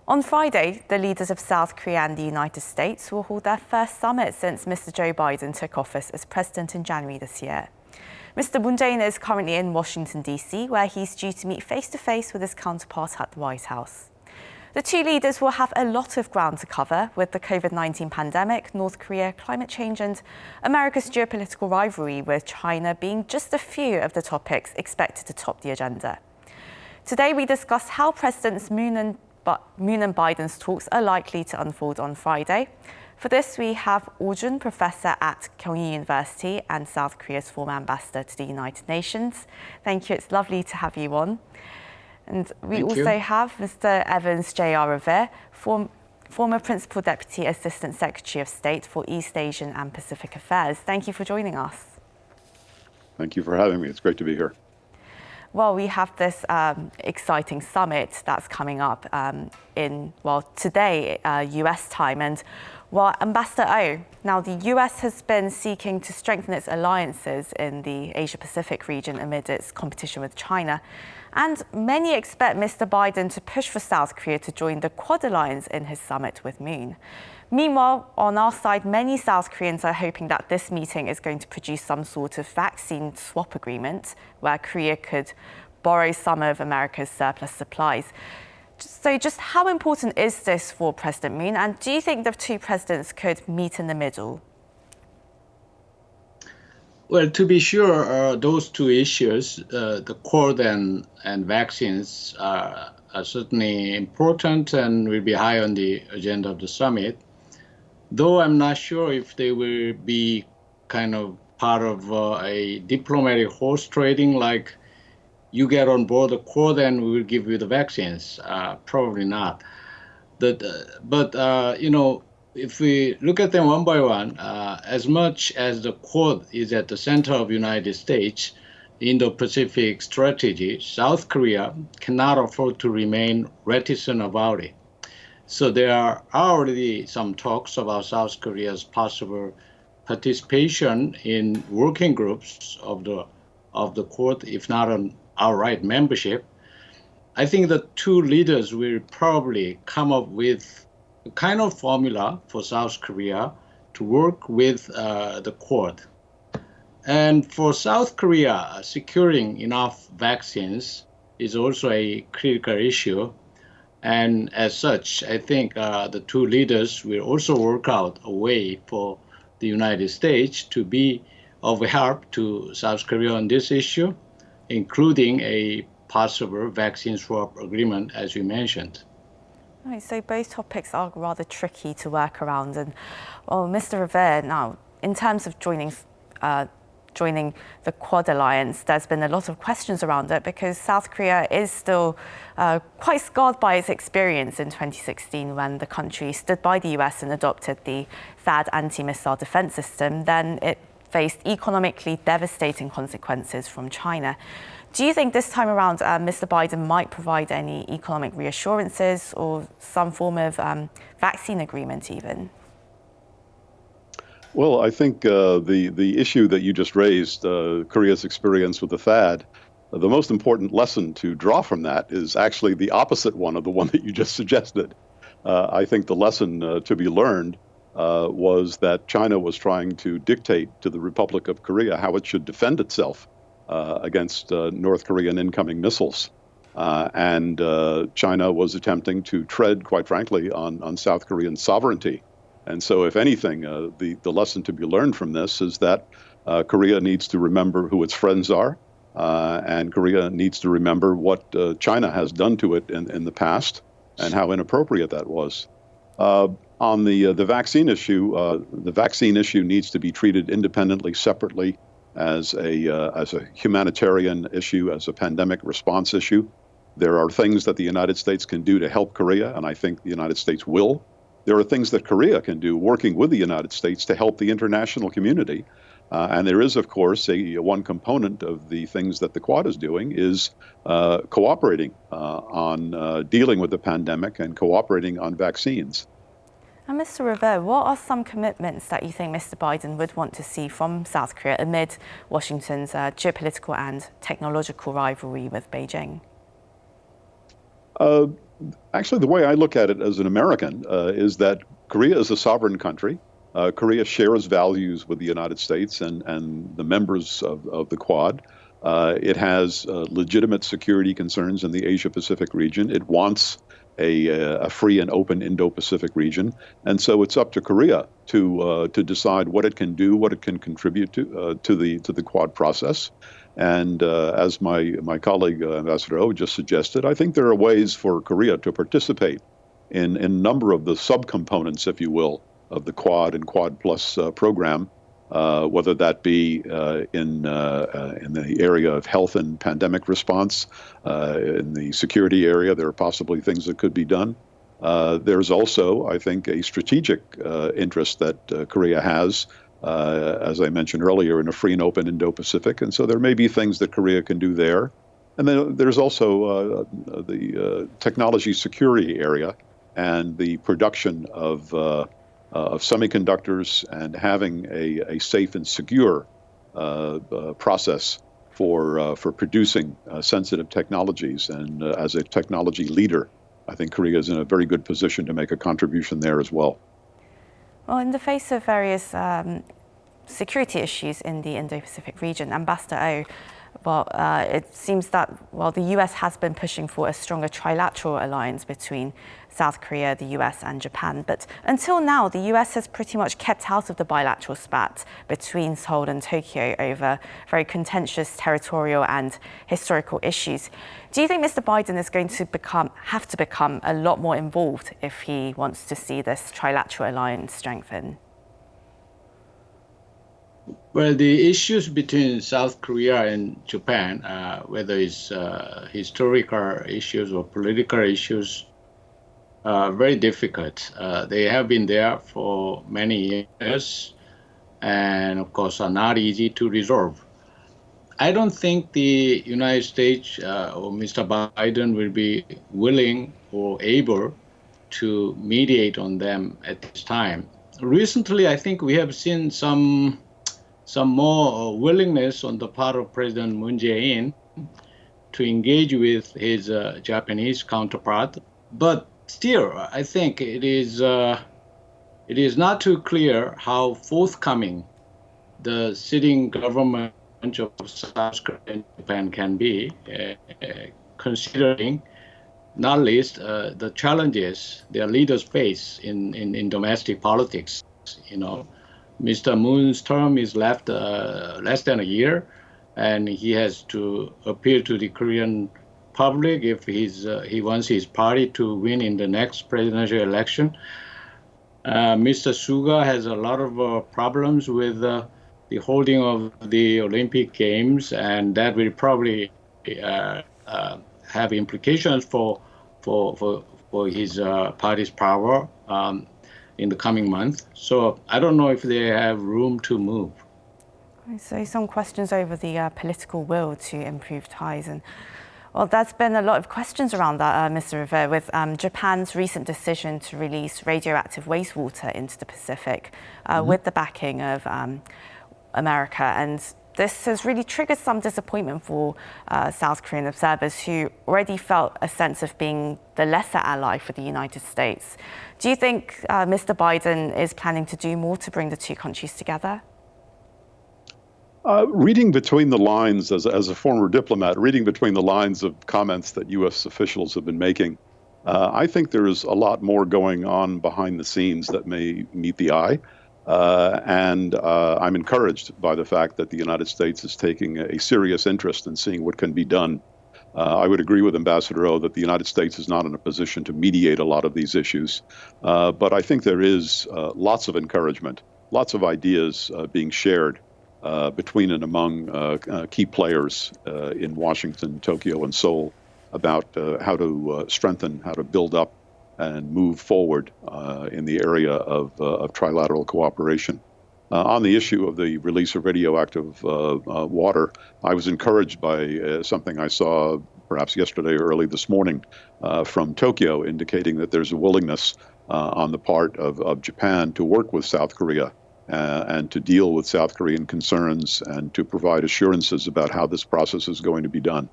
On Friday, the leaders of South Korea and the United States will hold their first summit since Mr. Joe Biden took office as president in January this year. Mr. Moon Jae-in is currently in Washington, D.C., where he's due to meet face-to-face with his counterpart at the White House. The two leaders will have a lot of ground to cover, with the COVID-19 pandemic, North Korea, climate change and America's geopolitical rivalry with China being just a few of the topics expected to top the agenda. Today we discuss how Presidents Moon and Biden's talks are likely to unfold on Friday. For this, we have Joon, professor at Kyung University and South Korea's former ambassador to the United Nations. Thank you. It's lovely to have you on. And we also have Mr. Evans J.R. Revere, former Principal Deputy Assistant Secretary of State for East Asian and Pacific Affairs. Thank you for joining us. Thank you for having me. It's great to be here. Well, we have this exciting summit that's coming up today, US time. And Ambassador Oh, now the US has been seeking to strengthen its alliances in the Asia-Pacific region amid its competition with China. And many expect Mr. Biden to push for South Korea to join the Quad alliance in his summit with Moon. Meanwhile, on our side, many South Koreans are hoping that this meeting is going to produce some sort of vaccine swap agreement where Korea could borrow some of America's surplus supplies. So just how important is this for President Moon? And do you think the two presidents could meet in the middle? Well, to be sure, those two issues, the Quad and vaccines, are certainly important and will be high on the agenda of the summit. Though I'm not sure if they will be kind of part of a diplomatic horse trading, like you get on board the Quad and we will give you the vaccines. Probably not. But you know, if we look at them one by one, as much as the Quad is at the center of the United States Indo-Pacific strategy, South Korea cannot afford to remain reticent about it. So there are already some talks about South Korea's possible participation in working groups of the Quad, if not an outright membership. I think the two leaders will probably come up with a kind of formula for South Korea to work with the Quad. And for South Korea, securing enough vaccines is also a critical issue. And as such, I think the two leaders will also work out a way for the United States to be of help to South Korea on this issue, including a possible vaccine swap agreement, as you mentioned. Right, so both topics are rather tricky to work around. And well, Mr. Revere, now, in terms of joining the Quad alliance, there's been a lot of questions around it because South Korea is still quite scarred by its experience in 2016 when the country stood by the US and adopted the THAAD anti-missile defense system. Then it faced economically devastating consequences from China. Do you think this time around Mr. Biden might provide any economic reassurances or some form of vaccine agreement even? Well, I think the issue that you just raised, Korea's experience with the THAAD, the most important lesson to draw from that is actually the opposite one of the one that you just suggested. I think the lesson to be learned was that China was trying to dictate to the Republic of Korea how it should defend itself against North Korean incoming missiles. And China was attempting to tread, quite frankly, on South Korean sovereignty. And so, if anything, the lesson to be learned from this is that Korea needs to remember who its friends are, and Korea needs to remember what China has done to it in the past and how inappropriate that was. On the vaccine issue needs to be treated independently, separately, as a humanitarian issue, as a pandemic response issue. There are things that the United States can do to help Korea, and I think the United States will. There are things that Korea can do working with the United States to help the international community. And there is, of course, one component of the things that the Quad is doing is cooperating on dealing with the pandemic and cooperating on vaccines. And Mr. Revere, what are some commitments that you think Mr. Biden would want to see from South Korea amid Washington's geopolitical and technological rivalry with Beijing? Actually, the way I look at it as an American is that Korea is a sovereign country. Korea shares values with the United States and the members of the Quad. It has legitimate security concerns in the Asia-Pacific region. It wants a free and open Indo-Pacific region, and so it's up to Korea to decide what it can do, what it can contribute to the Quad process. And as my colleague Ambassador Oh just suggested, I think there are ways for Korea to participate in a number of the subcomponents, if you will, of the Quad and Quad Plus program. Whether that be in the area of health and pandemic response, in the security area, there are possibly things that could be done. There's also, I think, a strategic interest that Korea has, as I mentioned earlier, in a free and open Indo-Pacific. And so there may be things that Korea can do there. And then there's also the technology security area and the production of semiconductors and having a safe and secure process for producing sensitive technologies. And as a technology leader, I think Korea is in a very good position to make a contribution there as well. Well, in the face of various security issues in the Indo-Pacific region, Ambassador Oh, it seems that, the U.S. has been pushing for a stronger trilateral alliance between South Korea, the U.S. and Japan. But until now, the U.S. has pretty much kept out of the bilateral spat between Seoul and Tokyo over very contentious territorial and historical issues. Do you think Mr. Biden is going to have to become a lot more involved if he wants to see this trilateral alliance strengthen? Well, the issues between South Korea and Japan, whether it's historical issues or political issues, are very difficult. They have been there for many years and, of course, are not easy to resolve. I don't think the United States or Mr. Biden will be willing or able to mediate on them at this time. Recently, I think we have seen some more willingness on the part of President Moon Jae-in to engage with his Japanese counterpart. But still, I think it is not too clear how forthcoming the sitting government of South Korea and Japan can be, considering not least the challenges their leaders face in domestic politics. Mr. Moon's term is left less than a year, and he has to appeal to the Korean public if he wants his party to win in the next presidential election. Mr. Suga has a lot of problems with the holding of the Olympic Games, and that will probably have implications for his party's power in the coming month. So I don't know if they have room to move. So some questions over the political will to improve ties. And there's been a lot of questions around that, Mr. Rivera, with Japan's recent decision to release radioactive wastewater into the Pacific with the backing of America. And this has really triggered some disappointment for South Korean observers who already felt a sense of being the lesser ally for the United States. Do you think Mr. Biden is planning to do more to bring the two countries together? Reading between the lines, as a former diplomat, reading between the lines of comments that U.S. officials have been making, I think there is a lot more going on behind the scenes that may meet the eye. And I'm encouraged by the fact that the United States is taking a serious interest in seeing what can be done. I would agree with Ambassador Oh that the United States is not in a position to mediate a lot of these issues. But I think there is lots of encouragement, lots of ideas being shared between and among key players in Washington, Tokyo, and Seoul about how to strengthen, how to build up and move forward in the area of trilateral cooperation. On the issue of the release of radioactive water, I was encouraged by something I saw perhaps yesterday or early this morning from Tokyo, indicating that there's a willingness on the part of Japan to work with South Korea and to deal with South Korean concerns and to provide assurances about how this process is going to be done.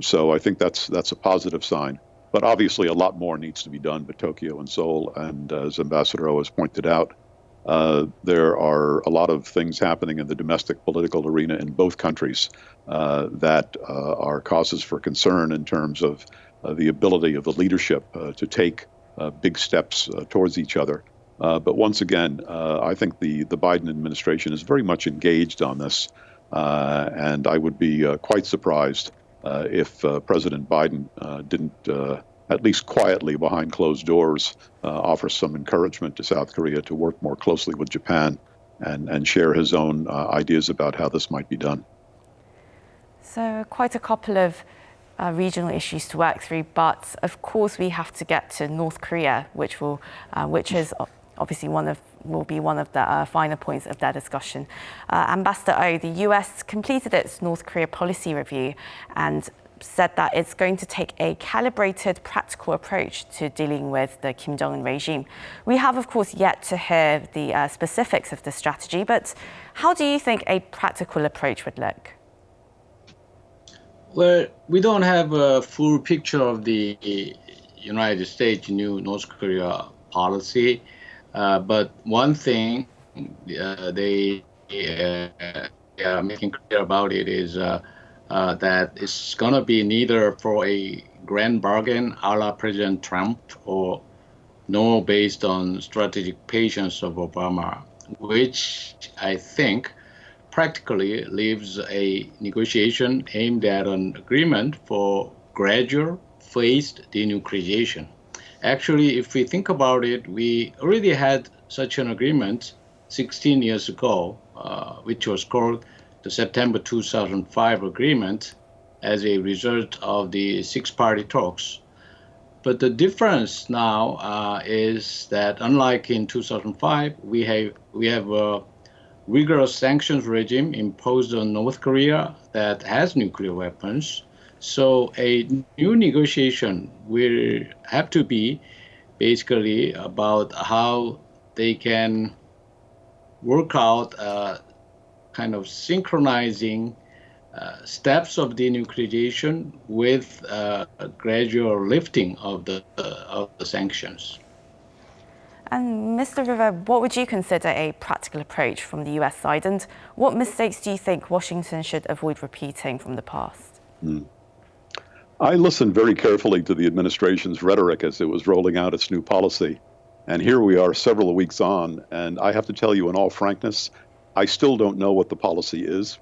So I think that's a positive sign. But obviously, a lot more needs to be done by Tokyo and Seoul. And as Ambassador O has pointed out, there are a lot of things happening in the domestic political arena in both countries that are causes for concern in terms of the ability of the leadership to take big steps towards each other. But once again, I think the Biden administration is very much engaged on this. And I would be quite surprised if President Biden didn't, at least quietly behind closed doors, offer some encouragement to South Korea to work more closely with Japan and share his own ideas about how this might be done. So quite a couple of regional issues to work through, but of course we have to get to North Korea, which is obviously will be one of the finer points of their discussion. Ambassador O, the US completed its North Korea policy review and said that it's going to take a calibrated, practical approach to dealing with the Kim Jong-un regime. We have, of course, yet to hear the specifics of the strategy, but how do you think a practical approach would look? Well, we don't have a full picture of the United States' new North Korea policy, but one thing they are making clear about it is that it's going to be neither for a grand bargain a la President Trump or nor based on strategic patience of Obama, which I think practically leaves a negotiation aimed at an agreement for gradual, phased denuclearization. Actually, if we think about it, we already had such an agreement 16 years ago, which was called the September 2005 agreement as a result of the six-party talks. But the difference now is that unlike in 2005, we have a rigorous sanctions regime imposed on North Korea that has nuclear weapons. So a new negotiation will have to be basically about how they can work out kind of synchronizing steps of denuclearization with a gradual lifting of the sanctions. And Mr. River, what would you consider a practical approach from the US side? And what mistakes do you think Washington should avoid repeating from the past? I listened very carefully to the administration's rhetoric as it was rolling out its new policy. And here we are several weeks on. And I have to tell you in all frankness, I still don't know what the policy is.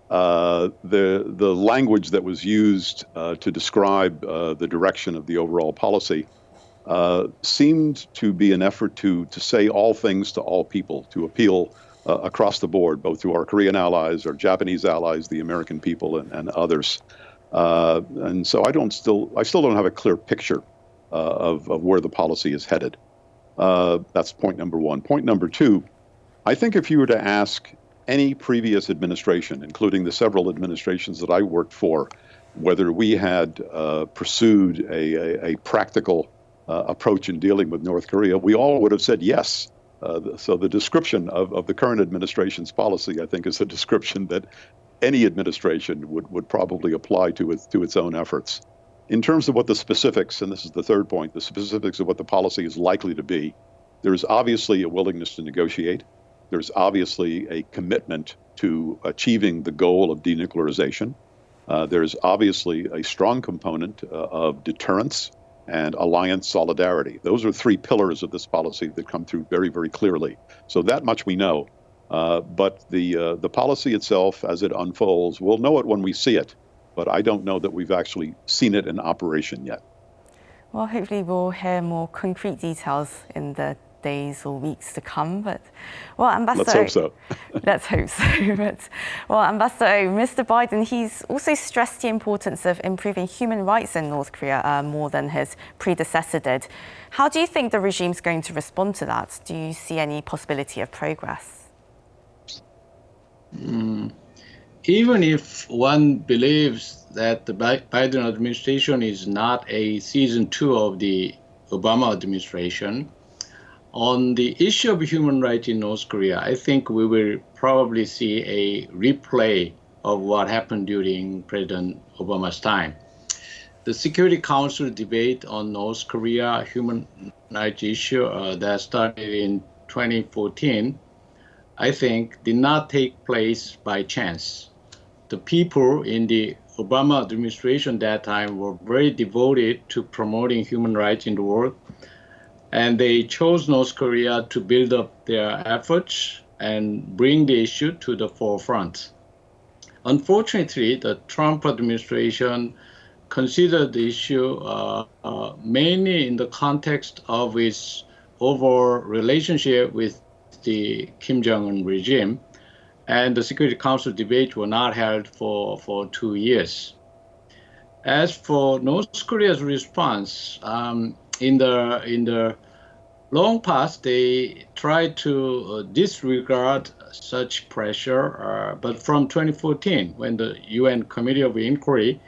The language that was used to describe the direction of the overall policy seemed to be an effort to say all things to all people, to appeal across the board, both to our Korean allies, our Japanese allies, the American people, and others. And so I still don't have a clear picture of where the policy is headed. That's point number one. Point number two, I think if you were to ask any previous administration, including the several administrations that I worked for, whether we had pursued a practical approach in dealing with North Korea, we all would have said yes. So the description of the current administration's policy, I think, is a description that any administration would probably apply to its own efforts. In terms of what the specifics, and this is the third point, the specifics of what the policy is likely to be, there is obviously a willingness to negotiate. There's obviously a commitment to achieving the goal of denuclearization. There's obviously a strong component of deterrence and alliance solidarity. Those are three pillars of this policy that come through very, very clearly. So that much we know. But the policy itself, as it unfolds, we'll know it when we see it. But I don't know that we've actually seen it in operation yet. Well, hopefully we'll hear more concrete details in the days or weeks to come. But, well, Ambassador, let's hope so. Let's hope so. But, well, Ambassador, Mr. Biden, he's also stressed the importance of improving human rights in North Korea more than his predecessor did. How do you think the regime's going to respond to that? Do you see any possibility of progress? Even if one believes that the Biden administration is not a season 2 of the Obama administration, on the issue of human rights in North Korea, I think we will probably see a replay of what happened during President Obama's time. the Security Council debate on North Korea human rights issue that started in 2014, I think, did not take place by chance. The people in the Obama administration that time were very devoted to promoting human rights in the world, and they chose North Korea to build up their efforts and bring the issue to the forefront. Unfortunately, the Trump administration considered the issue mainly in the context of its overall relationship with the Kim Jong-un regime, and the Security Council debate were not held for 2 years. As for North Korea's response, in the long past, they tried to disregard such pressure, but from 2014, when the UN Committee of Inquiry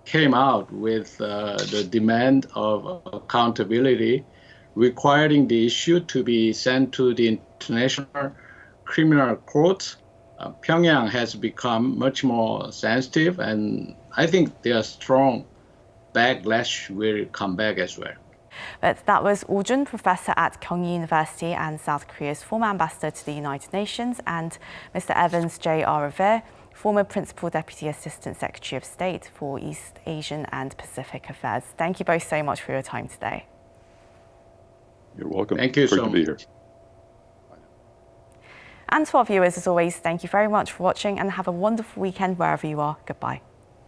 came out with the demand of accountability, requiring the issue to be sent to the International Criminal Court, Pyongyang has become much more sensitive, and I think their strong backlash will come back as well. But that was Joon, professor at Kyung University and South Korea's former ambassador to the United Nations, and Mr. Evans J.R. Revere, former Principal Deputy Assistant Secretary of State for East Asian and Pacific Affairs. Thank you both so much for your time today. You're welcome. Thank you Great so to be much. here. And to our viewers, as always, thank you very much for watching and have a wonderful weekend wherever you are. Goodbye.